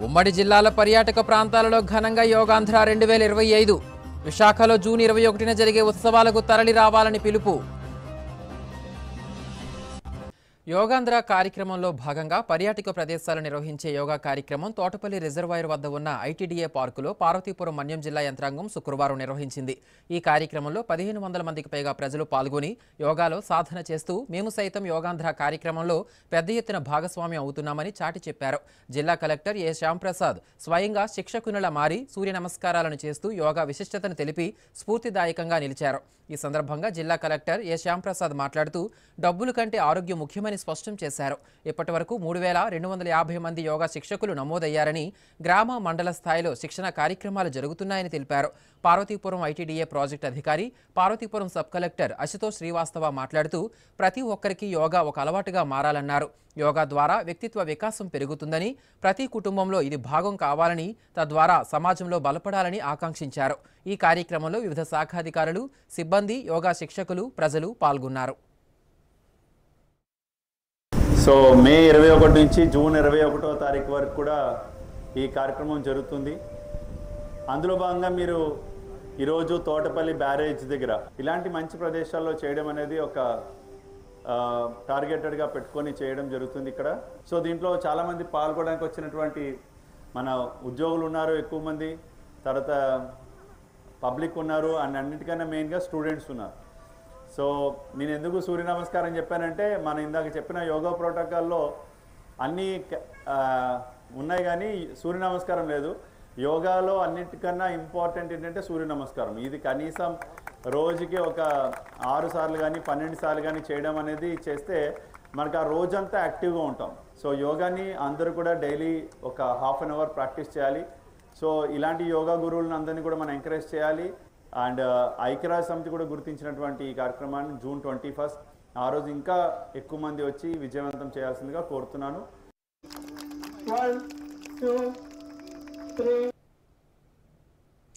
ఉమ్మడి జిల్లాల పర్యాటక ప్రాంతాలలో ఘనంగా యోగాంధ్ర 2025 విశాఖలో జూన్ 21న జరిగే ఉత్సవాలకు తరలి రావాలని పిలుపు. యోగాంధ్ర కార్యక్రమంలో భాగంగా పర్యాటక ప్రదేశాలు నిర్వహించే యోగా కార్యక్రమం తోటపల్లి రిజర్వాయర్ వద్ద ఉన్న ఐటీడీఏ పార్కులో పార్వతీపురం మన్యం జిల్లా యంత్రాంగం శుక్రవారం నిర్వహించింది. ఈ కార్యక్రమంలో 1500 మందికి పైగా ప్రజలు పాల్గొని యోగాలో సాధన చేస్తూ మేము సైతం యోగాంధ్ర కార్యక్రమంలో పెద్ద ఎత్తున భాగస్వామ్యం అవుతున్నామని చాటి చెప్పారు. జిల్లా కలెక్టర్ ఏ శ్యాంప్రసాద్ స్వయంగా శిక్షకునిలా మారి సూర్య నమస్కారాలను చేస్తూ యోగా విశిష్టతను తెలిపి స్ఫూర్తిదాయకంగా నిలిచారు. ఈ సందర్భంగా జిల్లా కలెక్టర్ ఏ శ్యాంప్రసాద్ మాట్లాడుతూ డబ్బుల కంటే ఆరోగ్యం ముఖ్యమని స్పష్టం చేశారు. ఇప్పటి వరకు 3250 మంది యోగా శిక్షకులు నమోదయ్యారని, గ్రామ మండల స్థాయిలో శిక్షణ కార్యక్రమాలు జరుగుతున్నాయని తెలిపారు. పార్వతీపురం ఐటీడీఏ ప్రాజెక్టు అధికారి, పార్వతీపురం సబ్ కలెక్టర్ అశుతోష్ శ్రీవాస్తవ మాట్లాడుతూ ప్రతి ఒక్కరికి యోగా ఒక అలవాటుగా మారాలన్నారు. యోగా ద్వారా వ్యక్తిత్వ వికాసం పెరుగుతుందని, ప్రతి కుటుంబంలో ఇది భాగం కావాలని, తద్వారా సమాజంలో బలపడాలని ఆకాంక్షించారు. ఈ కార్యక్రమంలో వివిధ శాఖాధికారులు, సిబ్బంది, యోగా శిక్షకులు, ప్రజలు పాల్గొన్నారు. సో మే 21 నుంచి జూన్ 21వ తారీఖు వరకు కూడా ఈ కార్యక్రమం జరుగుతుంది. అందులో భాగంగా మీరు ఈరోజు తోటపల్లి బ్యారేజ్ దగ్గర ఇలాంటి మంచి ప్రదేశాల్లో చేయడం అనేది ఒక టార్గెటెడ్గా పెట్టుకొని చేయడం జరుగుతుంది ఇక్కడ. సో దీంట్లో చాలామంది పాల్గొనడానికి వచ్చినటువంటి మన ఉద్యోగులు ఉన్నారు, ఎక్కువ మంది, తర్వాత పబ్లిక్ ఉన్నారు, అండ్ అన్నిటికన్నా మెయిన్గా స్టూడెంట్స్ ఉన్నారు. సో నేను ఎందుకు సూర్య నమస్కారం చెప్పానంటే, మనం ఇందాక చెప్పిన యోగా ప్రోటోకాల్లో అన్నీ ఉన్నాయి కానీ సూర్య నమస్కారం లేదు. యోగాలో అన్నిటికన్నా ఇంపార్టెంట్ ఏంటంటే సూర్య నమస్కారం. ఇది కనీసం రోజుకి ఒక 6 సార్లు కానీ 12 సార్లు కానీ చేయడం అనేది చేస్తే మనకు ఆ రోజంతా యాక్టివ్గా ఉంటాం. సో యోగాని అందరూ కూడా డైలీ ఒక ½ అన్ అవర్ ప్రాక్టీస్ చేయాలి. సో ఇలాంటి యోగా గురువులను అందరినీ కూడా మనం ఎంకరేజ్ చేయాలి. అండ్ ఐక్యరాజ్య సమితి కూడా గుర్తించినటువంటి ఈ కార్యక్రమాన్ని జూన్ 21 ఆ రోజు ఇంకా ఎక్కువ మంది వచ్చి విజయవంతం చేయాల్సిందిగా కోరుతున్నాను. 1 2 3